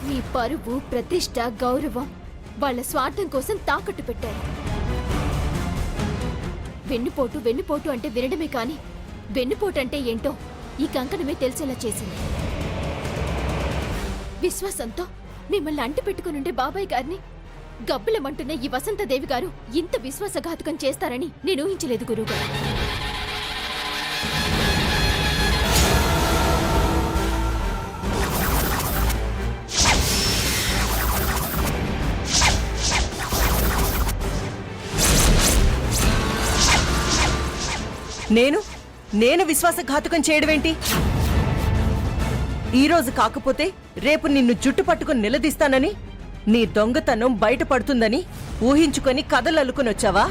మీ పరువు, ప్రతిష్ట, గౌరవం వాళ్ళ స్వార్థం కోసం తాకట్టు పెట్టారు. వెన్నుపోటు వెన్నుపోటు అంటే వినడమే కాని వెన్నుపోటు అంటే ఏంటో ఈ కంకణమే తెలిసేలా చేసింది. విశ్వాసంతో మిమ్మల్ని అంటి పెట్టుకునుండే బాబాయ్ గారిని గబ్బులమంటున్న ఈ వసంతదేవి గారు ఇంత విశ్వాసఘాతకం చేస్తారని నేను ఊహించలేదు గురువుగారు. నేను విశ్వాసఘాతకం చేయడమేంటి? ఈరోజు కాకపోతే రేపు నిన్ను జుట్టు పట్టుకుని నిలదీస్తానని, నీ దొంగతనం బయటపడుతుందని ఊహించుకొని కథలు అల్లుకునొచ్చావా?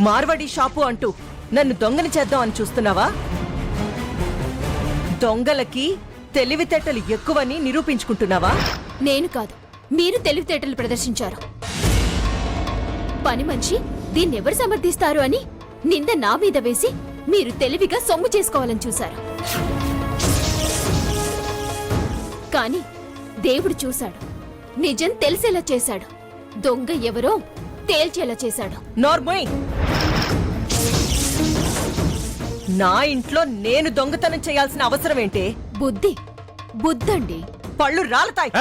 మార్వాడి షాపు అంటూ నన్ను దొంగని చేద్దామని చూస్తున్నావా? దొంగలకి తెలివితేటలు ఎక్కువని నిరూపించుకుంటున్నావా? నేను కాదు, మీరు తెలివితేటలు ప్రదర్శించారు. పని మనిషి దీన్నెవరు సమర్థిస్తారు అని నింద నా మీద వేసి మీరు తెలివిగా సొమ్ము చేసుకోవాలని చూశారు. కాని దేవుడు చూశాడు, నిజం తెలిసేలా చేశాడు, దొంగ ఎవరో తేల్చేలా చేశాడు. నార్మల్, నా ఇంట్లో నేను దొంగతనం చేయాల్సిన అవసరం ఏంటి? బుద్ధండి. పళ్ళు రాలతాయి.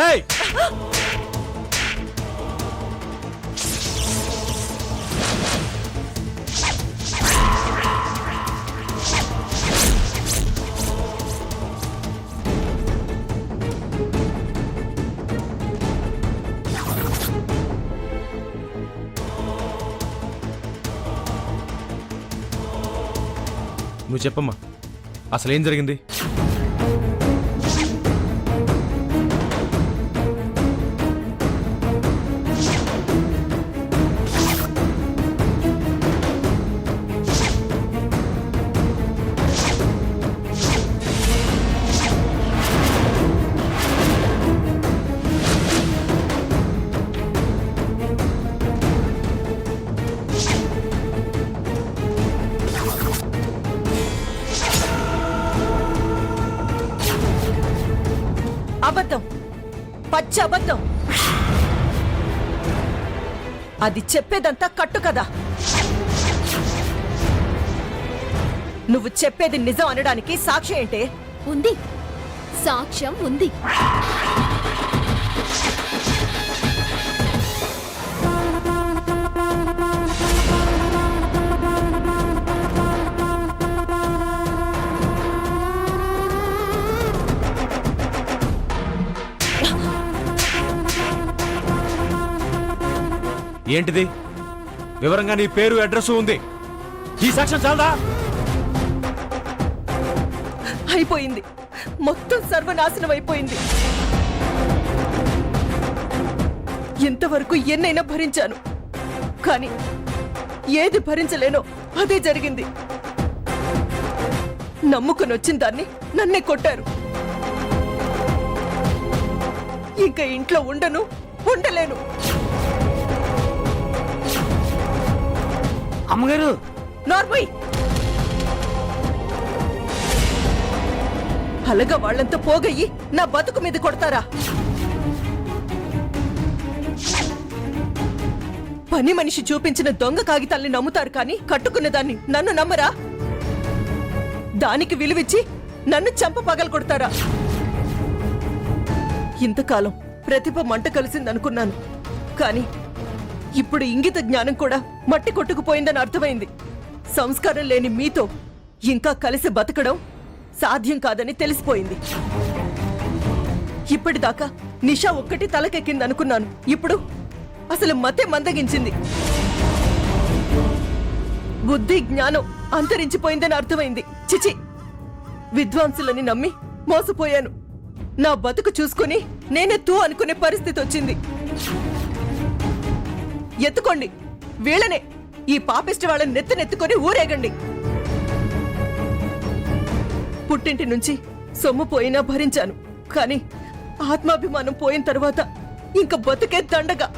నువ్వు చెప్పమ్మా, అసలేం జరిగింది? అబద్ధం, పచ్చి అబద్ధం. అది చెప్పేదంతా కట్టు కదా. నువ్వు చెప్పేది నిజం అనడానికి సాక్ష్యం ఏంటే? ఉంది, సాక్ష్యం ఉంది. ఏంటిది? వివరంగా నీ పేరు, అడ్రస్ ఉంది. ఈ సాక్ష్యం చాలదా? అయిపోయింది, మొత్తం సర్వనాశనం అయిపోయింది. ఇంతవరకు ఎన్నైనా భరించాను, కానీ ఏది భరించలేనో అదే జరిగింది. నమ్ముకుని వచ్చిన దాన్ని నన్నే కొట్టారు. ఇంకా ఇంట్లో ఉండలేను. అమ్మగారు, నార్మల్, అలాగా వాళ్ళంతా పోగయ్యి నా బతుకు మీద కొడతారా? పని మనిషి చూపించిన దొంగ కాగితాల్ని నమ్ముతారు కానీ కట్టుకున్న దాన్ని నన్ను నమ్మరా? దానికి విలువిచ్చి నన్ను చంప పగలు కొడతారా? ఇంతకాలం ప్రతిభ మంట కలిసిందనుకున్నాను, కానీ ఇప్పుడు ఇంగిత జ్ఞానం కూడా మట్టి కొట్టుకుపోయిందని అర్థమైంది. సంస్కారం లేని మీతో ఇంకా కలిసి బతకడం సాధ్యం కాదని తెలిసిపోయింది. ఇప్పటిదాకా నిషా ఒక్కటి తలకెక్కిందనుకున్నాను, ఇప్పుడు అసలు మతే మందగించింది. బుద్ధి జ్ఞానం అంతరించిపోయిందని అర్థమైంది. చిచి, విద్వాంసులని నమ్మి మోసపోయాను. నా బతుకు చూసుకుని నేనే తూ అనుకునే పరిస్థితి వచ్చింది. ఎత్తుకోండి వీళ్ళనే, ఈ పాపిష్టి వాళ్ళని నెత్తుకొని ఊరేగండి. పుట్టింటి నుంచి సొమ్ము పోయినా భరించాను, కానీ ఆత్మాభిమానం పోయిన తర్వాత ఇంక బతుకే దండగా.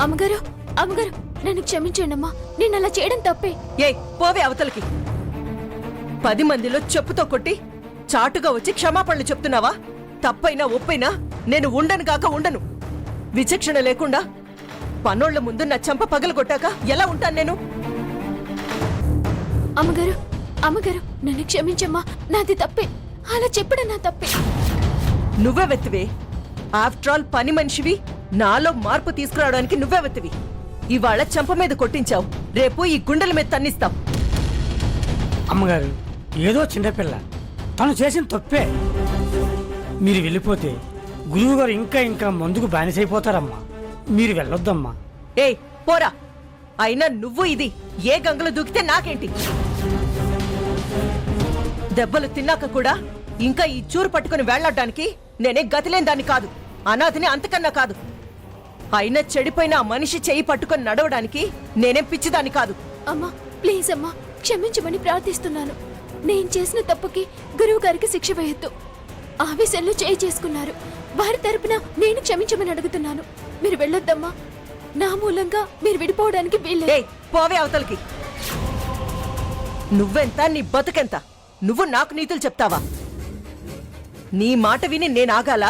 అమ్మగారు అమ్మగారు నన్ను క్షమించండి అమ్మా, నేను అలా చేయడం తప్పే. ఏయ్ పోవే అవతలకి. 10 మందిలో చెప్పుతో కొట్టి చాటుగా వచ్చి క్షమాపణలు చెప్తున్నావా? తప్పైనా ఒప్పైనా నేను ఉండను కాక ఉండను. విచక్షణ లేకుండా పనోళ్ల ముందు నా చెంప పగలగొట్టాక ఎలా ఉంటాను నేను? అమ్మగారు అమ్మగారు నన్ను క్షమించమ్మా, నాది తప్పే, అలా చెప్పడం నా తప్పే. నువ్వే వెత్తివే. ఆఫ్టర్ ఆల్ పని మనిషివి, నాలో మార్పు తీసుకురావడానికి నువ్వే వెత్తివి. ఇవాళ చెంప మీద కొట్టించావు, రేపు ఈ గుండెల మీద తన్నిస్తావు. అమ్మగారు ఏదో చిన్నపిల్ల, తను చేసిన తప్పే. మీరు వెళ్ళిపోతే గురువుగారు ఇంకా ఇంకా మందుకు బానిసైపోతారమ్మా. మీరు వెళ్ళొద్దమ్మా. ఏయ్ పోరా. అయినా నువ్వు ఇది ఏ గంగలో దూకితే నాకేంటి? దెబ్బలు తిన్నాక కూడా ఇంకా ఈ చూరు పట్టుకుని వెళ్లాడడానికి నేనే గతిలేని దాన్ని కాదు, అనాథని అంతకన్నా కాదు. అయినా చెడిపోయిన ఆ మనిషి చెయ్యి పట్టుకొని నడవడానికి నేనేం పిచ్చిదాన్ని కాదు. అమ్మా ప్లీజ్ అమ్మా, క్షమించమని ప్రార్థిస్తున్నాను. నేను చేసిన తప్పుకి గురువు గారికి శిక్ష వేయొద్దు. ఆవేశంలో చేయి చేసుకున్నారు, వారి తరపున నేను క్షమించమని అడుగుతున్నాను. మీరు వెళ్ళొద్దమ్మా, నా మూలంగా మీరు విడిపోవడానికి వీల్లేదు. ఏయ్ పోవే అవతలకి. నువ్వెంత, నీ బతుకెంత? నువ్వు నాకు నీతులు చెప్తావా? నీ మాట విని నేను ఆగాలా?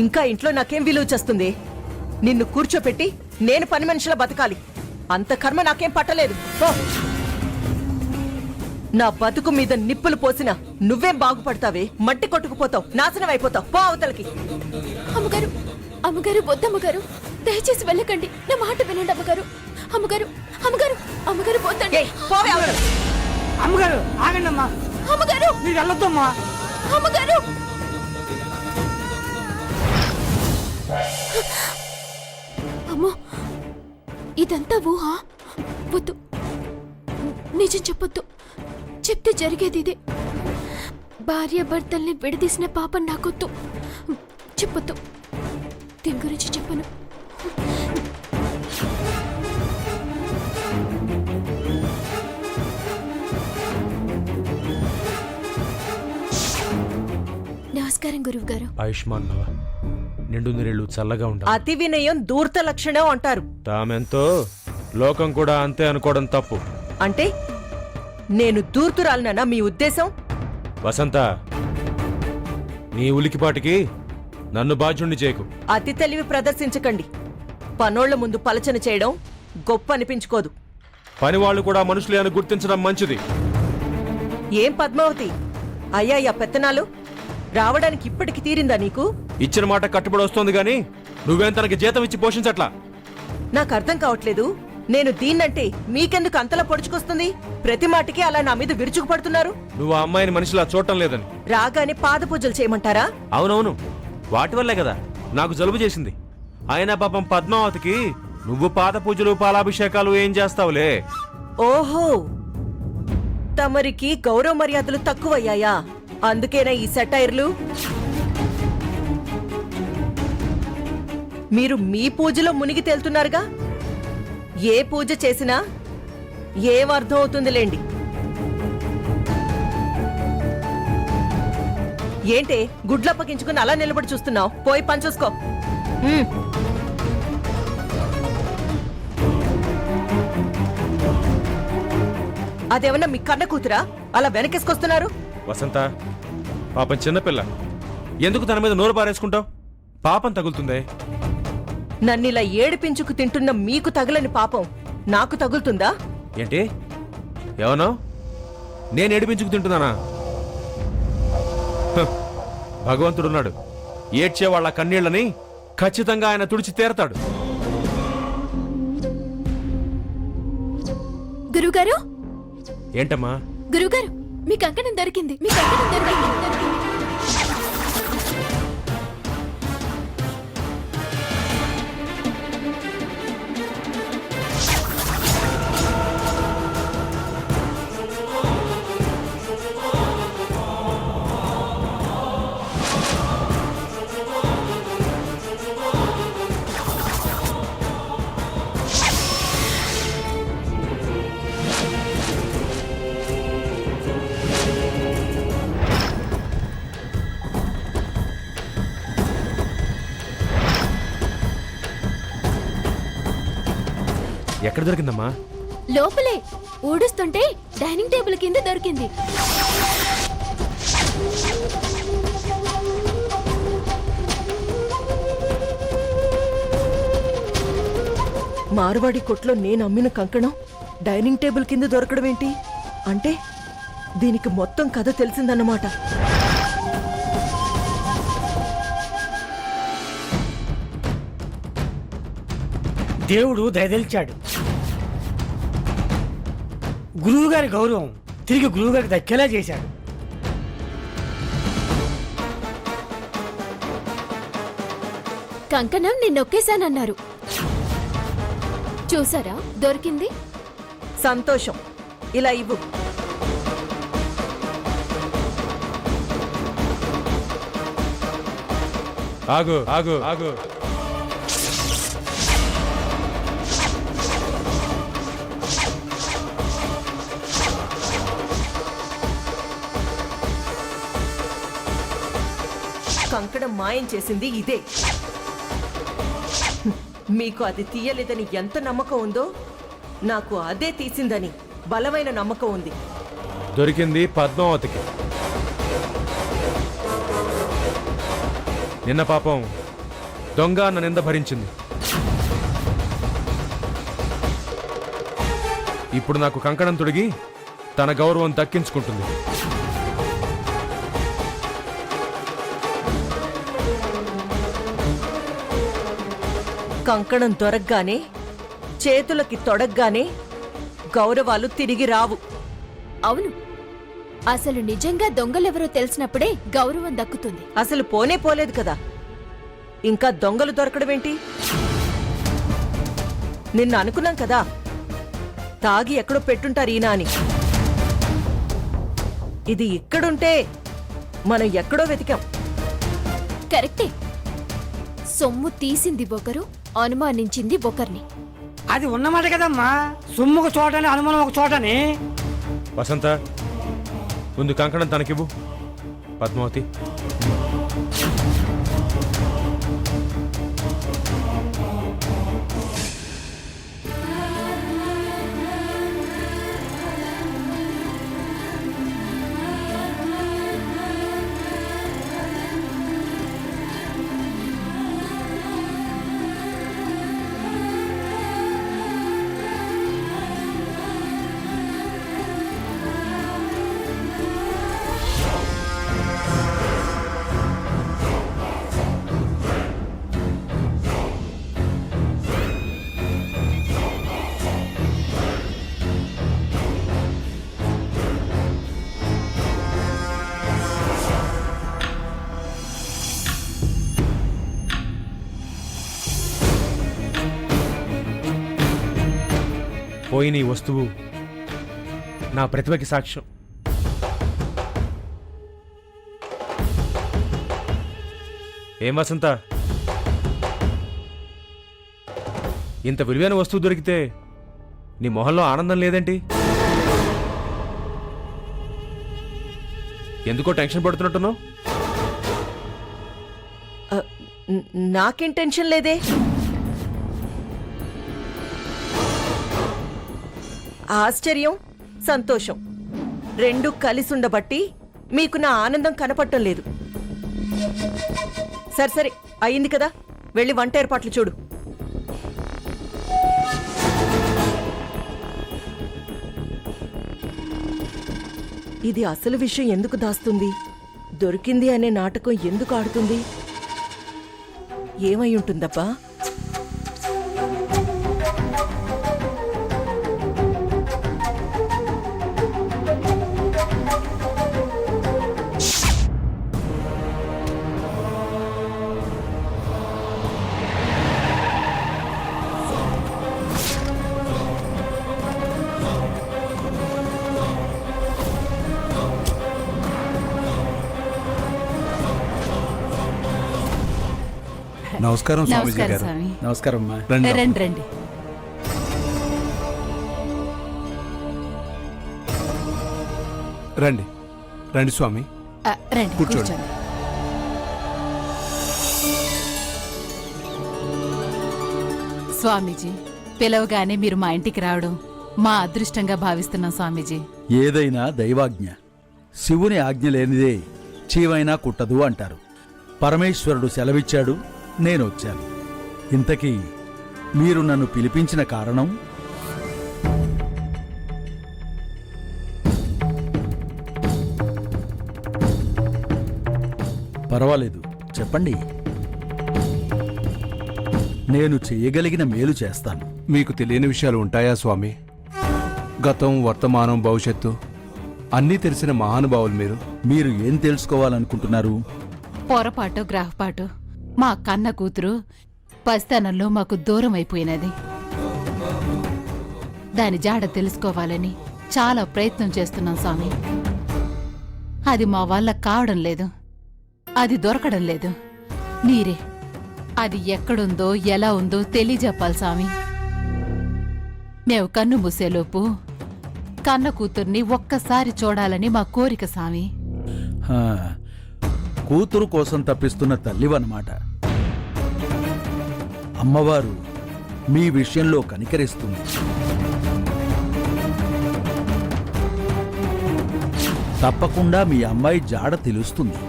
ఇంకా ఇంట్లో నాకేం విలువ చేస్తుంది? నిన్ను కూర్చోపెట్టి నేను పని మనిషిలా బతకాలి, అంత కర్మ నాకేం పట్టలేదు. పో. నా బతుకు మీద నిప్పులు పోసినా నువ్వేం బాగుపడతావే? మట్టి కొట్టుకుపోతావు, నాశనం అయిపోతావు. పో అవతలకి. అమ్మగారు అమ్మగారు వద్దమ్మగారు, దయచేసి వెళ్ళకండి, నా మాట వినండి అమ్మగారు. అమ్మగారు అమ్మగారు అమ్మగారు పోతండి. ఏయ్, పోవే అవతలకి. అమ్మగారు ఆగండి అమ్మా, అమ్మగారు మీరు వెళ్ళొద్దమ్మా. అమ్మగారు అమ్మో, ఇదంతా ఊహ. వద్దు, నిజం చెప్పొద్దు. చెప్తే జరిగేది ఇదే. భార్య భర్తల్ని విడదీసిన పాపం నాకొద్దు. చెప్పొద్దు, దీని గురించి చెప్పను. నమస్కారం గురువు గారు. ఆయుష్మాన్ భవ, నిండు నిరేళ్ళు చల్లగా ఉండాలి. అతి వినయం దూర్త లక్షణం అంటారు. తామెంతో లోకం కూడా అంతే అనుకోవడం తప్పు. అంటే నేను దూర్తురాలనా మీ ఉద్దేశం? వసంత, నీ ఉలికిపాటికి నన్ను బాధ్యుణ్ణి చేయకు. అతి తెలివి ప్రదర్శించకండి. పనోళ్ల ముందు పలచన చేయడం గొప్ప అనిపించుకోదు. పనివాళ్లు కూడా మనుషులే అని గుర్తించడం మంచిది. ఏం పద్మావతి, అయ్యా పెత్తనాలు రావడానికి ఇప్పటికి తీరిందా నీకు? ఇచ్చిన మాట కట్టుబడి వస్తోంది గాని నువ్వేం తనకి జీతం ఇచ్చి పోషించట్లా. నాకు అర్థం కావట్లేదు. నేను దీన్నంటే మీకెందుకు అంతలా పొడుచుకొస్తుంది? ప్రతి మాటికి అలా నా మీద విరుచుకుపడుతున్నారు. నువ్వు ఆ అమ్మాయిని మనిషిలా చూడటం లేదని. రాగానే పాద పూజలు చేయమంటారా? అవునవును, వాటి వల్లే కదా నాకు జలుబు చేసింది. అయినా పాపం పద్మావతికి నువ్వు పాద పూజలు పాలాభిషేకాలు ఏం చేస్తావులే. ఓహో, తమరికి గౌరవ మర్యాదలు తక్కువయ్యాయా? అందుకేనా ఈ సెటైర్లు? మీరు మీ పూజలో మునిగి తేలుతున్నారుగా. ఏ పూజ చేసినా ఏం అర్థం అవుతుందిలేండి. ఏంటే గుడ్లప్పగించుకుని అలా నిలబడి చూస్తున్నావు? పోయి పని చూసుకో. అదేమన్నా మీ కన్న కూతురా అలా వెనకేసుకొస్తున్నారు? వసంత, పాపం చిన్నపిల్ల, ఎందుకు తన మీద నోరు పారేసుకుంటావు? పాపం తగులుతుందే. నన్నిలా ఏడిపించుకు తింటున్న మీకు తగలని పాపం నాకు తగులుతుందా? ఏంటి ఏమన్నా? నేను ఏడిపించుకు తింటున్నానా? హ, భగవంతుడున్నాడు. ఏడ్చే వాళ్ళ కన్నీళ్లని ఖచ్చితంగా ఆయన తుడిచి తీరతాడు. గురుగారు ఏంటమ్మా? గురుగారు, మీ కంకణం దొరికింది, మీ కంకణం దొరికింది. ఎక్కడ దొరికిందమ్మా? లోపలే ఊడుస్తుంటే డైనింగ్ టేబుల్ కింద దొరికింది. మార్వాడి కొట్లో నేను అమ్మిన కంకణం డైనింగ్ టేబుల్ కింద దొరకడం ఏంటి? అంటే దీనికి మొత్తం కథ తెలిసిందన్నమాట. దేవుడు దయదలిచాడు. గురువు గారి గౌరవం తిరిగి గురువు గారికి దక్కేలా చేశాడు. కంకణం నిన్నొక్కేశానన్నారు. చూసారా దొరికింది. సంతోషం. ఇలా ఇవ్వు. ఆగు ఆగు ఆగు. కంకణం మాయం చేసింది ఇదే. మీకు అది తీయలేదని ఎంత నమ్మకం ఉందో నాకు అదే తీసిందని బలమైన నమ్మకం ఉంది. దొరికింది పద్మావతికి. నిన్న పాపం దొంగ అన్న నింద భరించింది. ఇప్పుడు నాకు కంకణం తొడిగి తన గౌరవం దక్కించుకుంటుంది. కంకణం దొరకగానే చేతులకి తొడగ్గానే గౌరవాలు తిరిగి రావు. అవును, అసలు నిజంగా దొంగలెవరో తెలిసినప్పుడే గౌరవం దక్కుతుంది. అసలు పోనే పోలేదు కదా, ఇంకా దొంగలు దొరకడమేంటి? నిన్న అనుకున్నాం కదా తాగి ఎక్కడో పెట్టుంటారు ఈయన అని. ఇది ఇక్కడుంటే మనం ఎక్కడో వెతికాం. కరెక్టే. సొమ్ము తీసింది ఒకరు, అనుమానించింది ఒకరిని. అది ఉన్నమాట కదమ్మా. సొమ్ము ఒక చోటని, అనుమానం ఒక చోటని. వసంత, ముందు కంకణం తనకివ్వు. పద్మావతి, పోయిన ఈ వస్తువు నా ప్రతిభకి సాక్ష్యం. ఏం వసంత, ఇంత విలువైన వస్తువు దొరికితే నీ మొహంలో ఆనందం లేదేంటి? ఎందుకో టెన్షన్ పడుతున్నట్టున్నావు? నాకేం టెన్షన్ లేదే. ఆశ్చర్యం, సంతోషం రెండు కలిసుండబట్టి మీకు నా ఆనందం కనపడటం లేదు. సరే అయింది కదా, వెళ్ళి వంట ఏర్పాట్లు చూడు. ఇది అసలు విషయం ఎందుకు దాస్తుంది? దొరికింది అనే నాటకం ఎందుకు ఆడుతుంది? ఏమై ఉంటుందబ్బా? నమస్కారం స్వామీజీ నమస్కారం గారు. స్వామి. నమస్కారం అమ్మా. రండి రండి రండి. రండి రండి స్వామి. రండి కూర్చోండి. కూర్చోండి. స్వామీజీ, పిలవగానే మీరు మా ఇంటికి రావడం మా అదృష్టంగా భావిస్తున్నాం స్వామీజీ. ఏదైనా దైవాజ్ఞ. శివుని ఆజ్ఞ లేనిదే చీవైనా కుట్టదు అంటారు. పరమేశ్వరుడు సెలవిచ్చాడు, నేనొచ్చాను. ఇంతకీ మీరు నన్ను పిలిపించిన కారణం? పర్వాలేదు, చెప్పండి. నేను చేయగలిగిన మేలు చేస్తాను. మీకు తెలియని విషయాలు ఉంటాయా స్వామి? గతం, వర్తమానం, భవిష్యత్తు అన్నీ తెలిసిన మహానుభావులు మీరు. మీరు ఏం తెలుసుకోవాలనుకుంటున్నారు? పొరపాటు గ్రహపాటు మా కన్న కూతురు పసితనంలో మాకు దూరం అయిపోయినది. దాని జాడ తెలుసుకోవాలని చాలా ప్రయత్నం చేస్తున్నాం స్వామి. అది మా వల్ల కావడం లేదు. అది దొరకడం లేదు. మీరే అది ఎక్కడుందో ఎలా ఉందో తెలియజెప్పాలి స్వామి. మేము కన్ను మూసేలోపు కన్న కూతుర్ని ఒక్కసారి చూడాలని మా కోరిక స్వామి. హా, కూతురు కోసం తప్పిస్తున్న తల్లివన్నమాట. అమ్మవారు మీ విషయంలో కనికరిస్తుంది. తప్పకుండా మీ అమ్మాయి జాడ తెలుస్తుంది.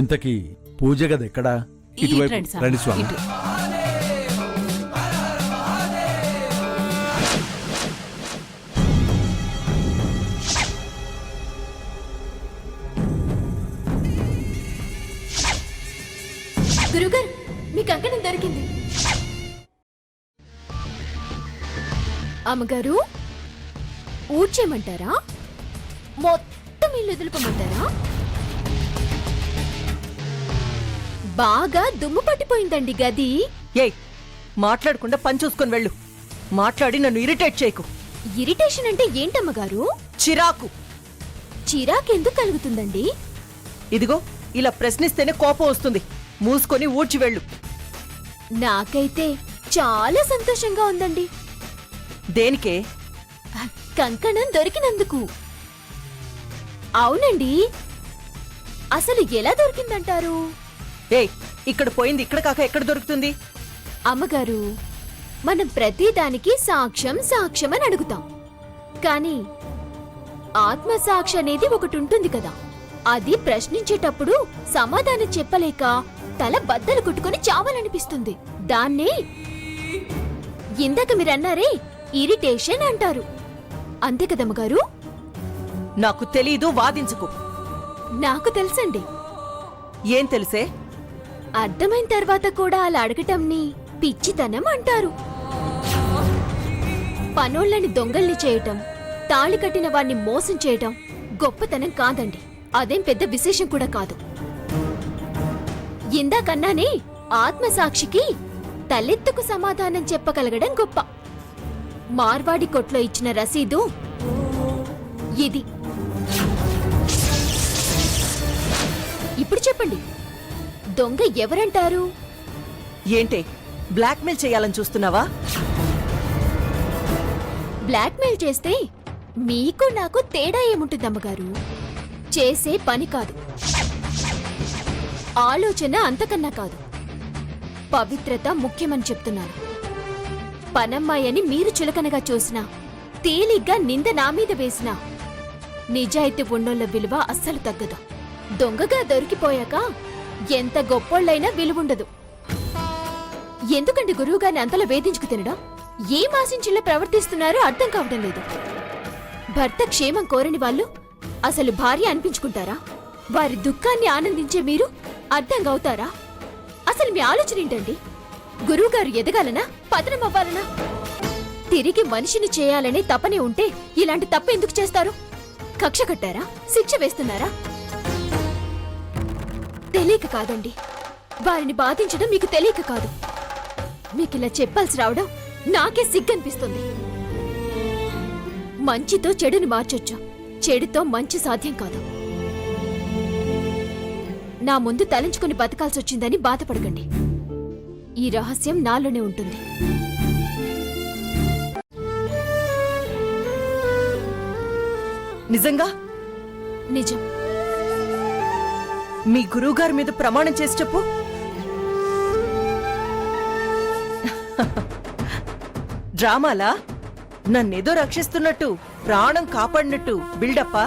ఇంతకీ పూజ గదెక్కడా? ఇటువైపు రండి స్వామి, రండి స్వామి. ఇటు. గురుగారు, మీ కంకణం దొరికింది. అమ్మగారు, ఊడ్చేయమంటారా? మొత్తం ఇల్లు వదులుకోమంటారా? బాగా దుమ్ము పట్టిపోయిందండి గది. ఏయ్, మాట్లాడకుండా పని చూసుకొని వెళ్ళు. మాట్లాడి నన్ను ఇరిటేట్ చేయకు. ఇరిటేషన్ అంటే ఏంటమ్మగారు? చిరాకు. చిరాకెందుకు కలుగుతుందండి? ఇదిగో, ఇలా ప్రశ్నిస్తేనే కోపం వస్తుంది. మూసుకొని ఊడ్చి వెళ్ళు. నాకైతే చాలా సంతోషంగా ఉందండి. దేనికే? కంకణం దొరికినందుకు. అవునండి, అసలు ఎలా దొరికిందంటారు? ఏయ్, ఇక్కడ పోయింది ఇక్కడ కాక ఎక్కడ దొరుకుతుంది? అమ్మగారు, మనం ప్రతిదానికి సాక్ష్యం సాక్ష్యం అని అడుగుతాం. కానీ ఆత్మసాక్షి అనేది ఒకటి ఉంటుంది కదా. అది ప్రశ్నించేటప్పుడు సమాధానం చెప్పలేక తల బద్దలు కొట్టుకొని చావాలనిపిస్తుంది. దాన్నే ఇందాక మీరన్నారే ఇరిటేషన్ అంటారు. అంతే కదమ్మగారు? నాకు తెలీదు, వాదించుకు. నాకు తెలుసండి. ఏం తెలిసే? అర్థమైన తర్వాత కూడా అలా అడగటంని పిచ్చితనం అంటారు. పనోళ్ళని దొంగల్ని చేయటం, తాళి కట్టిన వాణ్ణి మోసం చేయటం గొప్పతనం కాదండి. అదేం పెద్ద విశేషం కూడా కాదు. ఇందాకన్నానే ఆత్మసాక్షికి తలెత్తుకు సమాధానం చెప్పగలగడం గొప్ప. మార్వాడి కొట్లో ఇచ్చిన రసీదు ఇది. ఇప్పుడు చెప్పండి, దొంగ ఎవరంటారు? ఏంటే, బ్లాక్మెయిల్ చేయాలని చూస్తున్నావా? బ్లాక్మెయిల్ చేస్తే మీకు నాకు తేడా ఏముంటుందమ్మగారు? చేసే పని కాదు, ఆలోచన అంతకన్నా కాదు. పవిత్రత ముఖ్యమని చెప్తున్నాను. పనమ్మాయని మీరు చులకనగా చూసినా, తేలిగ్గా నింద నా మీద వేసినా నిజాయితీ ఉన్నోళ్ళ విలువ అస్సలు తగ్గదు. దొంగగా దొరికిపోయాక ఎంత గొప్పోళ్ళైనా విలువుండదు. ఎందుకండి గురువుగారిని అంతలా వేధించుకు తినడం? ఏం ఆశించిలా ప్రవర్తిస్తున్నారో అర్థం కావడం లేదు. భర్త క్షేమం కోరని వాళ్ళు అసలు భార్య అనిపించుకుంటారా? వారి దుఃఖాన్ని ఆనందించే మీరు అర్థం అవుతారా? అసలు మీ ఆలోచన ఏంటండి? గురువుగారు ఎదగాలనా, పతనం అవ్వాలనా? తిరిగి మనిషిని చేయాలనే తపనే ఉంటే ఇలాంటి తప్పు ఎందుకు చేస్తారు? కక్ష కట్టారా? శిక్ష వేస్తున్నారా? తెలియక కాదండి, వారిని బాధించడం మీకు తెలియక కాదు. మీకిలా చెప్పాల్సి రావడం నాకే సిగ్గనిపిస్తుంది. మంచితో చెడుని మార్చొచ్చు, చెడుతో మంచి సాధ్యం కాదు. నా ముందు తలంచుకుని బతకాల్సొచ్చిందని బాధపడకండి. ఈ రహస్యం నాలోనే ఉంటుంది. నిజంగా? నిజం. మీ గురువుగారి మీద ప్రమాణం చేసి చెప్పు. డ్రామాలా? నన్నేదో రక్షిస్తున్నట్టు, ప్రాణం కాపాడినట్టు బిల్డప్పా?